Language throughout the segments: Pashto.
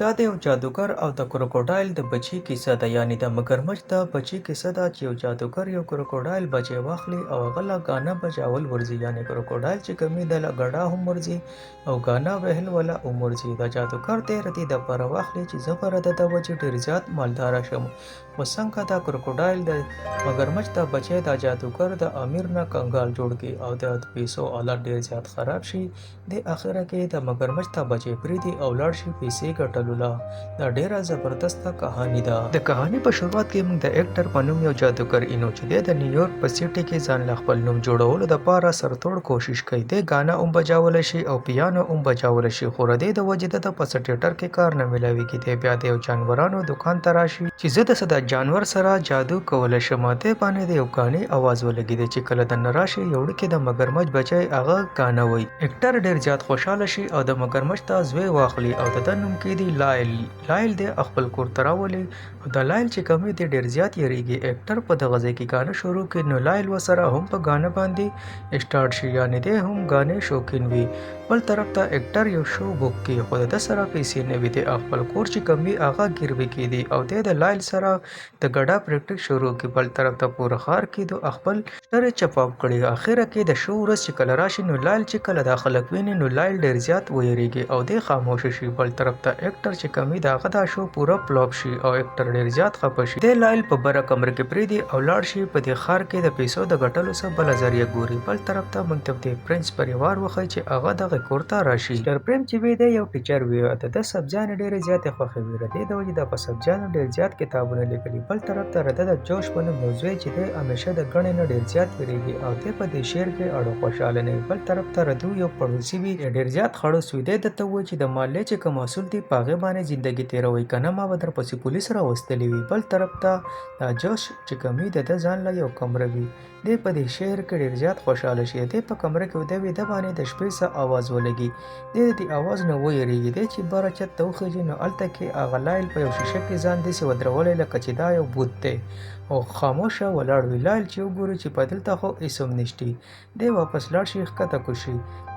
دا د یو جادوګر او د کروکوډایل د بچي کیسه ده، یعنې د مګرمچ د بچي کیسه ده چې یو جادوګر یو کروکوډایل بچی واخلي او هغه له ګانا بجاول ورځي، یعنې کروکوډایل چې کوم وي د له ګډا هم ورځي او ګانا وهل ولا هم ورځي. دا جادوګر دی ردی د پاره واخلي چې زه غره د وجې ډیر زیات مالداره شم، خو څنګه دا کروکوډایل د مګرمچ د بچی دا جادوګر د امیر نه کنګال جوړ کړي او د پیسو حالت ډیر زیات خراب شي. د اخره کې د مګرمچ ته بچی پریدي او لاړ شي پیسې ګټلو له. دا ډیره زبردسته کهانی ده. د کهانی په شروعات کې موږ د ایکټر په نوم یو جادوګر اینو چې د نیویارک په سیټي کې ځان له خپل نوم جوړولو لپاره سرتوړ کوشش کوي. د ګانا هم بجاول شي او پیانو هم بجاول شي، خو ردی د وجې د په سټیټر کې کار نه ملاويږي. دی بیا د یو جانورانو دکان ته راشي چې زه د صدا جانور سره جادو کول شم. ته باندې د یو غاني आवाज ولګیږي چې کله د نراشي یو کې د مګرمچ بچي هغه غانا وای. ایکټر ډیر زیات خوشاله شي او د مګرمچ ته زوی واخلي او د نوم کې دی لایل دی خپل کور ته راولي. او د لایل چې کومې دی ډیر زیات یریږي. ایکټر په دغه ځای کې غانا شروع کړي نو لایل وسره هم په غانا باندې سٹارټ شي، یعنی دی هم غانې شوقین وي. بل طرف ته ایکټر یو شو بوک کې خو د سره پیسې نه وي. د خپل کور چې کومې هغه ګیروي کې دی او د لایل سره د ګډا پریکټیس شروع کړي. بل طرف ته پوره خار کې دو خپل سره چپاپ کړي. اخره کې د شو ورځ چې کله راشي نو لایل چې کله د خلک ویني نو لایل ډیر زیات ویریږي او د خاموش شي. بل طرف ته ایکټر چې کومې دغه دا شو پوره فلوپ شي او ایکټر ډیر زیات خپه شي. د لایل په بره کمره کې پریدي او لاړ شي په دې خار کې د پیسو د ګټلو څخه بل ذریعہ ګوري. بل طرف ته موږ ته د پرنس پریوار وخی چې هغه دغه کورته راشي. ډر پریم چې وی دی یو ټیچر وی او د سبجان ډیر زیات خوښه وی ردی د وجې د په سبجان ډیر زیات کتابونه لیکلي. بل طرف ته رده د جوش په نوم موضوع چې د همیشه د غړې نه ډیر زیات ویریږي او د په دې شعر کې اړو خوشاله نه. بل طرف ته ردو یو پړوسی وی ډیر زیات خړو سوی دی د ته و چې د مالې چې کوم اصول دی پاغه باندې ژوندۍ تیروي کنه ما بدر پسې پولیس را وستلی وی. بل طرف ته د جوش چې کومې د ځان له یو کمره وی د په دې شعر کې ډیر زیات خوشاله شي. د په کمره کې د وی د باندې د شپې سره आवाज ولګي. د دې आवाज نه ویریږي د چې بار چت توخه نو الته کې اغلایل په یو شیشه کې ځان دې سي ودرولې لکه چې دا یو بوت دی او خاموشه ولاړ وی. لایل چې وګوري چې په دلته خو اسم نشتی دی واپس لاړ شي ښکته کوشي.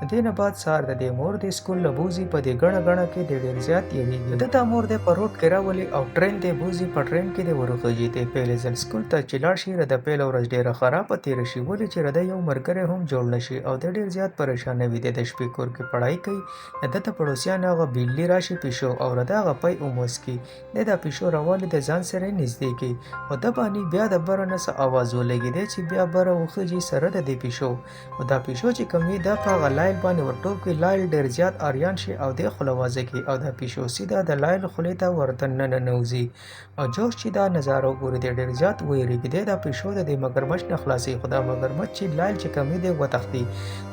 دینه بعد سار د مور د سکول لبوزي په دې غړه کې د ډیر زیات یریږي. د مور د په روډ کې راولي او ټرین د بوزي په ټرین کې د ورخږي. د پیلې ځل سکول ته چې لاړ شي د پیل ورځ ډیره خراب تیر شي ولې چې د یو مرګره هم جوړ نشي او د ډیر زیات پریشان وي. د شپې کور کې پړای کوي. د پړوسیان هغه بیلی راشي پښو او ردا غپي اوموس کی د پښو راوالي د ځان سره نږدې کی او د باندې بیا د برنس आवाज ولګي دی چې بیا بر وخږي سره د پښو او د پښو چې کمی د په غلایل باندې ورټوب کې لایل ډیر زیات اریان شي او د خلوازه کی او د پښو سیده د لایل خلیته ورتن نه نوزي او جوش چې دا نظاره ګوري د ډیر زیات ویریږي. د پښو د مګرمچ نه خلاصي خدا مګرمچ چې لایل چې کمی دی وتختی.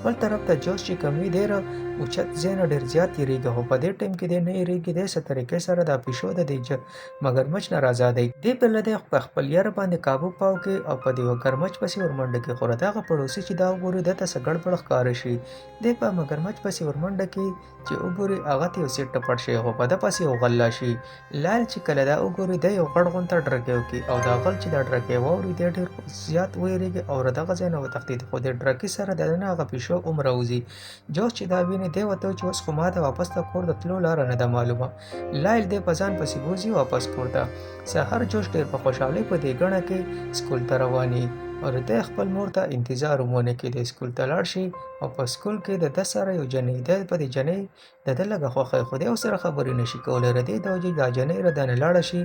بل طرف ته جوش چې کمی دی را او چت زین ډیر زیات یریږي خو په دې ټیم کې د نه یریږي د ست طریقې سره د پښو د مګرمچ نه آزادې دی په لده خپل یار باندې काबू پاو کې او په دې مګرمچ پسې ورمنډه کې خو دغه پړوسی چې دا وګوري د تاسو ګړبړ ښکار شي. د په مګرمچ پسې ورمنډه کې چې وګوري هغه ته سیټ پټ شي خو په د پسې وغلا شي. لال چې کله دا وګوري د یو غړغون ته ډرګیو کې او دا غل چې دا ډرګي ووري د ډیر زیات ویریږي او دغه ځای نه وتښتید خو د ډرګي سره د نه هغه پښو عمر اوزي. جو چې دا ویني دی وته چې اوس خو ماته واپس ته کور د تلو لار نه ده معلومه. لایل د پزان پسې بوزي واپس کور ته. سحر جوش ډیر په خوشحالي په دې غړه کې سکول ته رواني او د خپل مور ته انتظار ومونه کې د سکول ته لاړ شي او په سکول کې د سره یو جنې د په دې جنې د لګه خوخه خو د سره خبرې نشي کولای ردی د وجې د جنې ردان لاړ شي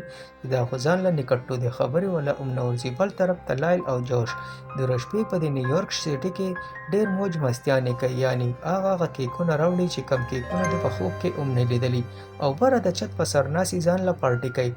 د خزان له نکټو د خبرې ولا نورځي. بل طرف ته لایل او جوش د رشپې په د نیویارک سیټي کې ډیر موج مستیانه کوي، یعنی هغه کیکونه راوړي چې کم کیکونه د په خوب کې نه لیدلي او بره د چت په سرناسي ځان له پارټي کوي.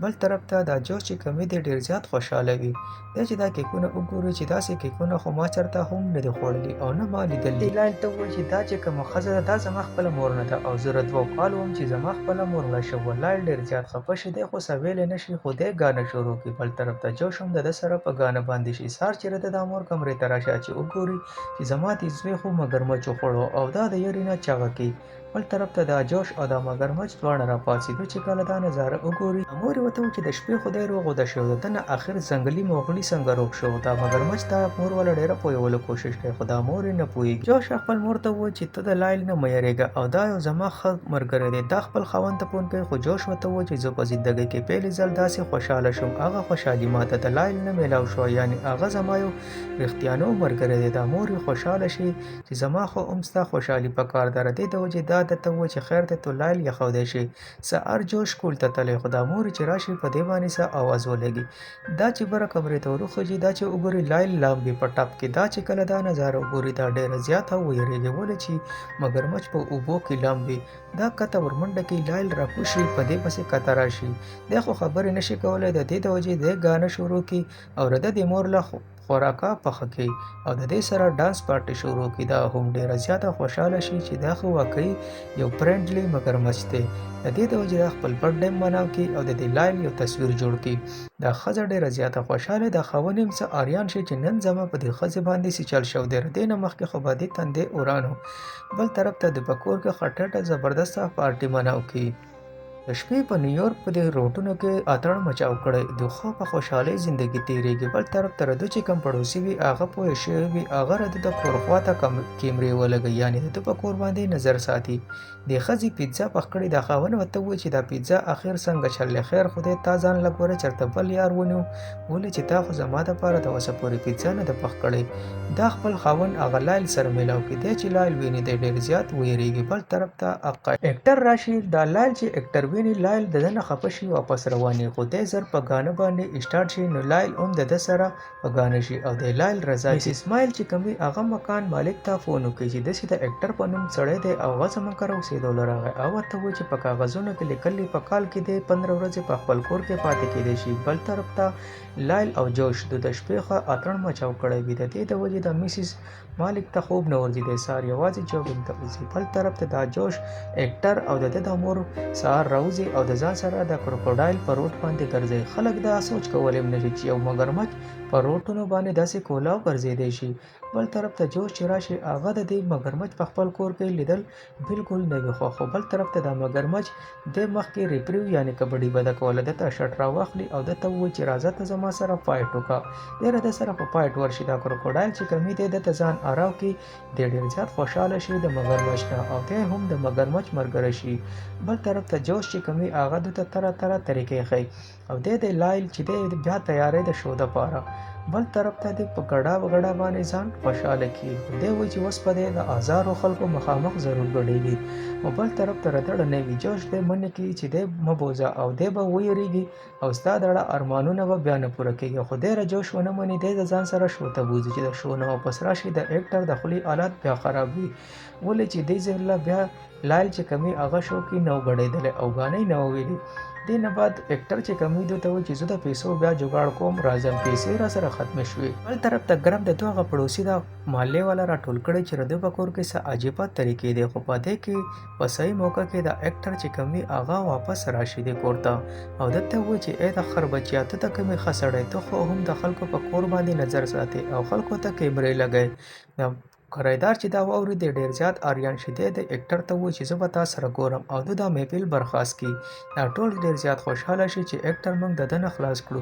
بل طرف ته د جوش چې کمی د ډیر زیات خوشاله وي د چې دا کیکونه وګوري چې داسې کیکونه خو ما چرته هم نه دي خوړلي او نه ما لیدلي. لایل ته وایي چې دا چې کوم خزه دا زما خپل مور نه ده او زه دوه کال وم چې زما خپل مور مړه شوه. لایل ډیر زیات خفه شي دی خو سویل نشي خو دی غانه شروع کی. بل طرف ته جوش هم د سره په غانه باندې شي. سار چې د مور کمرې ته راشه چې وګوري چې زما د زوی خو مګرمچ خوړو او دا د یرینا چاغه کی بل طرف ته د جوش او د مګرمچ دواړه راپاڅېدو چې کله دا نظاره وګوري مور یې ورته وویل چې د شپې خدای روغ وده شو د ده نه اخر ځنګلي موغلي څنګه روغ شو دا مګرمچ ته مور والا ډېره پویولو کوشش کوي خو دا مور یې نه پوهېږي جوش خپل مور ته وویل چې ته د لایل نه مه یېرېږه او دا یو زما ښه ملګری دی دا خپل خاوند ته فون کوي خو جوش ورته وویل چې زه په زندګۍ کې پهلي ځل داسې خوشحاله شوم هغه خوشحالي ماته د لایل نه میلاو شوه یعنې هغه زما یو رښتیانو ملګری دی دا مور یې خوشحاله شي چې زما خو هم ستا خوشحالي پکار ده د دې د وجې دا درته وویل چې خیر دی تو لایل یخودی شي سهار جوش کول ته تللی خو دا مور چې راشي په دې باندې څه اواز ولګي دا چې بره کمرې ته وروخیږي دا چې وګوري لایل لامبي په ټپ کې دا چې کله دا نظاره وګوري دا ډېره زیاته ویریږي ولې چې مګرمچ په اوبو کې لامبي دا کته ورمنډه کې لایل راکوز شي په دې پسې کته راشي دی خو خبرې نشي کولی د دې د وجې دی ګانه شروع کړي او د دې مور له خوراکه پخه کوي او د دې سره ډانس پارټي شروع کړي دا هم ډېره زیاته خوشحاله شي چې دا خو واقعي یو فرینډلی مګرمچ دی د دې د وجې دا خپل برډ ډے مناو کړي او د دې لایل یو تصویر جوړ کړي دا ښځه ډېره زیاته خوشحاله دا خاوند هم څه اریان شي چې نن زما په دې ښځې باندې څه چل شوی دی د دې نه مخکې خو به دې تندی وران و بل طرف ته د په کور کې خټټه زبردسته پارټي مناو کړي د شپې په نیویارک په دې روډونو کې اتڼ مچاو کړی د خو په خوشحالۍ زندګي تېرېږي بل طرف ته رده چې کوم پړوسي وي هغه پوه شوی وي هغه رده د کور خواته کیمرې ولګوي یعنې د ده په کور باندې نظر ساتي د ښځې پیتزا پخ کړې دا خاوند ورته ووایي چې دا پیتزا اخر څنګه چللی خیر خدای تا ځان لږ وره چېرته بل یار ونیو ولې چې تا خو زما دپاره د اوسه پورې پیتزا نه ده پخ کړې دا خپل خاوند هغه لایل سره میلاو کړي دی چې لایل ویني دی ډېر زیات ویریږي بل طرف ته اکټر راشي دا لایل چې اکټر ویني لایل د ده نه خفه شي واپس رواني خو دی زر په ګانه باندې سټارټ شي نو لایل هم د ده سره په ګانه شي او د لایل رضا شي اسماعیل چې کوم هغه مکان مالک ته فون وکړي چې داسې د اکټر په نوم سړی دی او هغه زموږ کره اوسېدلو راغی او ورته ووایي چې په کاغذونو کې لیکلي په کال کې دی 15 ورځې په خپل کور کې پاتې کېدی شي بل طرف ته لایل او جوش د شپې ښه اتڼ مچاو کړی وي د دې د وجې د میسیس مالک ته خوب نه ورځي دی سهار یوازې جوګینګ ته وځي بل طرف ته دا جوش اکټر او د ده د مور سهار راوځي او د ځان سره د کروکوډایل په روډ باندې ګرځي خلک دا سوچ کولی هم نشي چې یو مګرمچ په روډونو باندې داسې کولاو ګرځېدی شي بل طرف ته جوش چې راشي هغه د دې مګرمچ په خپل کور کې لیدل بالکل نه وي خو بل طرف ته دا مګرمچ د مخکې ریپریو یعنې کبډي بده کوله دته شټ راواخلي او دته ووایي چې راځه ته زما سره فایټ وکړه دی د سره په فایټ ورشي دا کروکوډایل چې کومې دی دته ځان اراو کې دی ډېر زیات خوشحاله شي د مګرمچ نه او دی هم د مګرمچ ملګری شي بل طرف ته جوش چې کومې هغه دته طرح طریقې ښیي او دی د لایل چې دی بیا تیاری د شو دپاره بل طرف ته دی په ګډا وګډا باندې ځان خوشحاله کړي دی وایي چې اوس په دی د هزارو خلکو مخامخ ضرور ګډېږي او بل طرف ته رتړه نه وي جوش دی منې کوي چې دی مه بوځه او دی به ویریږي او ستا دړه ارمانونه به بیا نه پوره کېږي خو دی جوش ونه مني دی د ځان سره شو ته بوځي چې د شو نه واپس راشي د اکټر د خولې حالات بیا خراب وي ولې چې دی ځله بیا لایل چې کمی هغه شو کې نو غړېدلی او غانې نه ویلي دې نه بعد اکټر چې کمی دوی ته وایي چې زه د پیسو بیا جوګاړ کوم راځم پیسې را سره ختمې شوې بل طرف ته ګرم د دوه هغه پړوسي د محلې والا راټول کړی چې د دوی په کور کې څه عجیبه طریقې دی خو په دې کې په صحیح موقع کې د اکټر چې کمی هغه واپس راشي دی کور ته او دته وایي چې ای د خر بچیا ته د کمی ښه سړی ته خو هم د خلکو په کور باندې نظر ساتي او خلکو ته کیمرې لګوي کرایدار چې دا واوري دی ډېر زیات اریان شي دی د اکټر ته وایي چې زه به تا سره ګورم او د دا محفل برخاست کړي دا ټول ډېر زیات خوشحاله شي چې اکټر موږ د ده نه خلاص کړو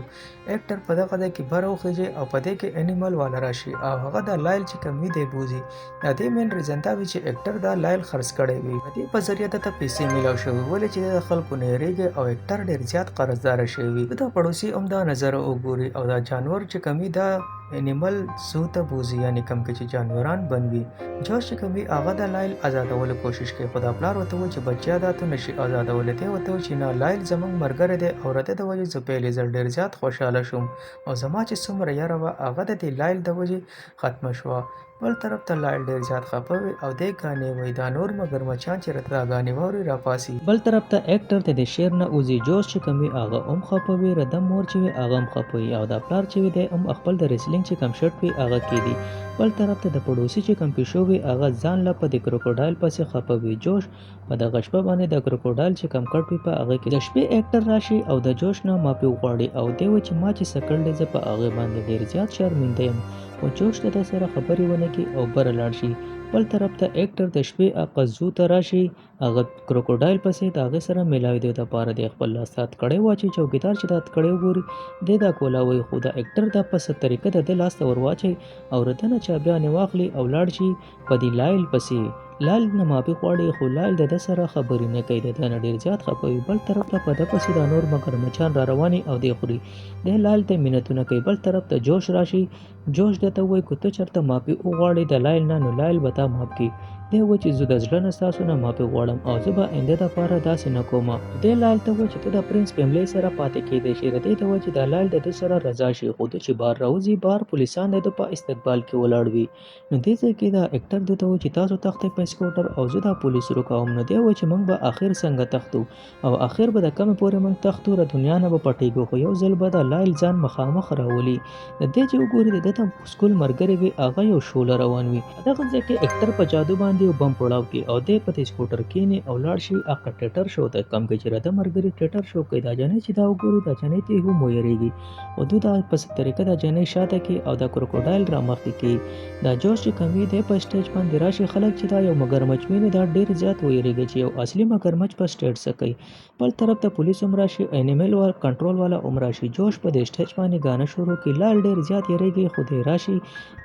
اکټر په دغه ځای کې بره وخیږي او په دې کې انیمل والا راشي او هغه د لایل چې کمی دی بوځي د دې مین ریزن دا وي چې اکټر دا لایل خرڅ کړی وي د دې په ذریعه ته پیسې میلاو شوي ولې چې د خلکو نه یېرېږي او اکټر ډېر زیات قرضداره شوی وي د پړوسي هم دا نظر وګوري او دا جانور چې کمی دا انیمل زو ته بوځي یعنې کوم کې چې جانوران بند وي جوش چې کوم وي هغه د لایل ازادولو کوشش کوي خو دا پلار ورته وایي چې بچیا دا ته نشي ازادولی دی ورته وایي چې نه لایل زموږ ملګری دی او د ده د وجې زه پیلې ځل ډېر زیات خوشحاله شوم او زما چې څومره یاره وه هغه د دې لایل د وجې ختمه شوه بل طرف ته لایل ډېر زیات خفه وي او دی ګانې وایي دا نور مګرمچان چې راته دا ګانې واوري راپاسي بل طرف ته اکټر ته د شعر نه وځي جوش چې کوم وي هغه هم خفه وي رده مور چې وي هغه هم خفه وي او دا پلار چې وي دی هم خپل د ریسلینګ چې کوم شرټ وي هغه کېدي بل طرف ته د پړوسي چې کوم پیشو وي هغه ځان له په د کروکوډایل پسې خفه وي جوش په دغه شپه باندې د کروکوډایل چې کوم کټ وي په هغه کې د شپې اکټر راشي او د جوش نه معافي وغواړي او دی وایي چې ما چې څه کړی زه په هغې باندې ډېر زیات شرمنده یم خو جوش ته د سره خبرې ونه کړي او بره لاړ شي بل طرف ته اکټر د شپې قزو ته راشي هغه کروکوډایل پسې د هغې سره میلاویدو دپاره د خپل لاس ته هتکړۍ واچوي. چوکیدار چې دا هتکړۍ وګوري دی دا کولاوی، خو د اکټر دا په څه طریقه د ده لاس ته ور واچوي او د ده نه چابیانې واخلي او لاړ شي په دې لایل پسې. لایل نه معافي غواړي، خو لایل د ده سره خبرې نه کوي، د ده نه ډېر زیات خفه وي. بل طرف ته په ده پسې دا نور مگرمچان را رواني او دی خوري. دی لایل ته منتونه کوي. بل طرف ته جوش راشي. جوش ده ته وایي که ته چېرته معافي وغواړې د لایل نه، نو لایل به تا معاف کړي. دی وایي چې زه د زړه نه ستاسو نه معافي غواړم او زه به آینده دپاره داسې نه کومه. دی لایل ته وایي چې ته د پرنس فیملۍ سره پاتې کېدی شې. دی ته وایي چې دا لایل د ده سره رضا شي، خو ده چې بار راوځي، بار پولیسان د ده په استقبال کې ولاړ وي. نو دې ځای کې دا اکټر ده ته وایي چې تاسو تښتئ په اسکوټر او زه دا پولیس روکوم. نو دی وایي چې موږ به آخر څنګه تښتو او آخر به د کومې پورې موږ تښتو، د دنیا نه به پټېږو. خو یو ځل به دا لایل ځان مخامخ راولي. د دې چې وګوري د ده د سکول ملګری وي، هغه یو شوله روان وي. دغه ځای کې اکټر په جادو باندې یو بم پړاو کړي او دی په دې سکوټر کښېني او لاړ شي هغه ټیټر شو ته، کوم کې چې د ملګري ټیټر شو کوي. دا جنۍ چې دا وګوري دا جنۍ ته هم ویریږي او دوی دا په څه طریقه دا جنۍ شاته کړي او دا کروکوډایل رامخکې کړي. دا جوش چې کوم وي دی په سټیج باندې راشي، خلک چې دا یو مگرمچ ویني دا ډېر زیات ویریږي چې یو اصلي مگرمچ په سټیج څه کوي. بل طرف ته پولیس هم راشي، انیمل کنټرول والا هم راشي. جوش په دې سټیج باندې ګانه شروع کړي. لایل ډېر زیات یریږي، خو دی راشي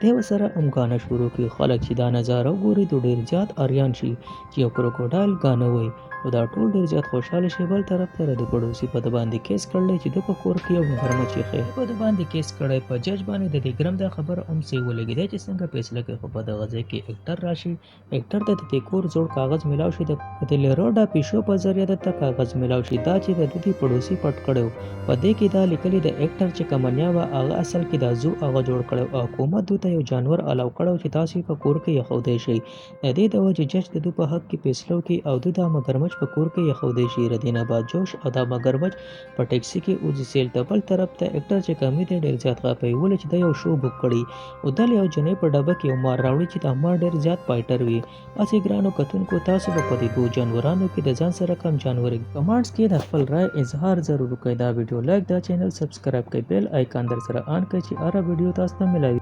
دی ورسره هم ګانه شروع کړي. خلک چې دا نظاره وګوري نو ډېر زیات اریان شي چې یو کروکوډایل ګانه وایي او دا ټول ډېر زیات خوشحاله شي. بل طرف ته د پړوسي په ده باندې کیس کړلی چې ده په کور کې یو مگرمچ ایښی په ده باندې کیس کړی. په جج باندې د دې ګرم دا خبره هم سې ولګېدی چې څنګه فیصله کوي. خو په دغه ځای کې اکټر راشي. اکټر ته د دې کور زوړ کاغذ میلاو شي، د لیروډا پیشو په ذریعه دته کاغذ میلاو شي دا چې د دې پړوسي پټ کړی و. په دې کې دا لیکلي د اکټر چې کمنیا وه هغه اصل کې دا زو هغه جوړ کړی او حکومت دوی ته یو جانور الاو کړی چې تاسو په کور کې ایښودی شئ. د دې د وجې جج د دوی په حق کې فیصله وکړي او دوی دا مگرمچ په کور کې ایښودی شي. د دې نه بعد جوش او دا مگرمچ په ټیکسي کې وځي سیل ته. بل طرف ته اکټر چې کمی دی ډېر زیات خفه وي، ولې چې دا یو شو بک کړي او دل یو جنۍ په ډبه کې یو مار راوړي چې دا مار ډېر زیات فایټر وي. هسې ګرانو کتونکو تاسو به په دې دوو جانورانو کې د ځان سره کوم جانور کمنټس کې د خپل رائے اظهار ضرور وکړئ. دا ویډیو لایک، دا چینل سبسکرایب کړئ، بیل آیکن در سره آن کړئ چې هره ویډیو تاسو ته ملوي.